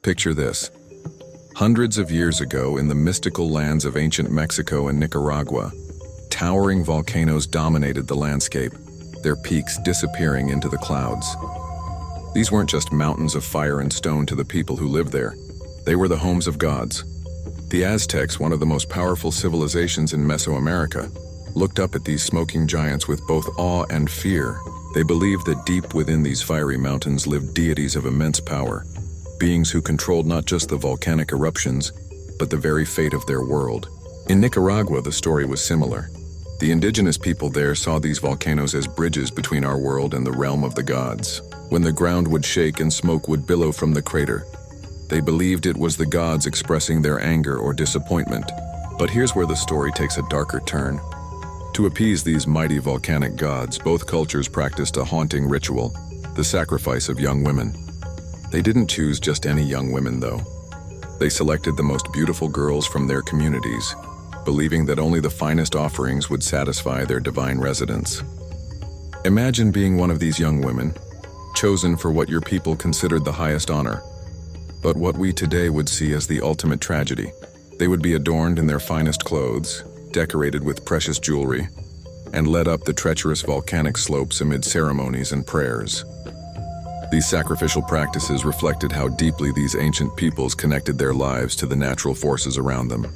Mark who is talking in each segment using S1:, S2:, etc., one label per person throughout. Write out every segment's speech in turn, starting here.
S1: Picture this. Hundreds of years ago, in the mystical lands of ancient Mexico and Nicaragua, towering volcanoes dominated the landscape, their peaks disappearing into the clouds. These weren't just mountains of fire and stone to the people who lived there. They were the homes of gods. The Aztecs, one of the most powerful civilizations in Mesoamerica, looked up at these smoking giants with both awe and fear. They believed that deep within these fiery mountains lived deities of immense power, beings who controlled not just the volcanic eruptions, but the very fate of their world. In Nicaragua, the story was similar. The indigenous people there saw these volcanoes as bridges between our world and the realm of the gods. When the ground would shake and smoke would billow from the crater, they believed it was the gods expressing their anger or disappointment. But here's where the story takes a darker turn. To appease these mighty volcanic gods, both cultures practiced a haunting ritual, the sacrifice of young women. They didn't choose just any young women, though. They selected the most beautiful girls from their communities, believing that only the finest offerings would satisfy their divine residents. Imagine being one of these young women, chosen for what your people considered the highest honor, but what we today would see as the ultimate tragedy. They would be adorned in their finest clothes, decorated with precious jewelry, and led up the treacherous volcanic slopes amid ceremonies and prayers. These sacrificial practices reflected how deeply these ancient peoples connected their lives to the natural forces around them.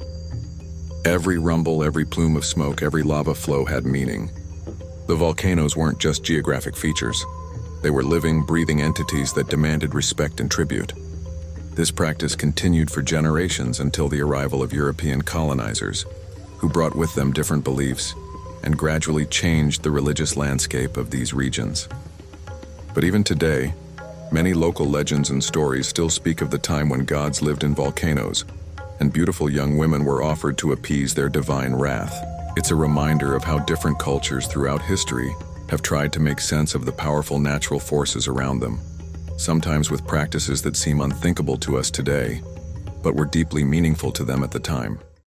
S1: Every rumble, every plume of smoke, every lava flow had meaning. The volcanoes weren't just geographic features. They were living, breathing entities that demanded respect and tribute. This practice continued for generations until the arrival of European colonizers, who brought with them different beliefs and gradually changed the religious landscape of these regions. But even today, many local legends and stories still speak of the time when gods lived in volcanoes, and beautiful young women were offered to appease their divine wrath. It's a reminder of how different cultures throughout history have tried to make sense of the powerful natural forces around them, sometimes with practices that seem unthinkable to us today, but were deeply meaningful to them at the time.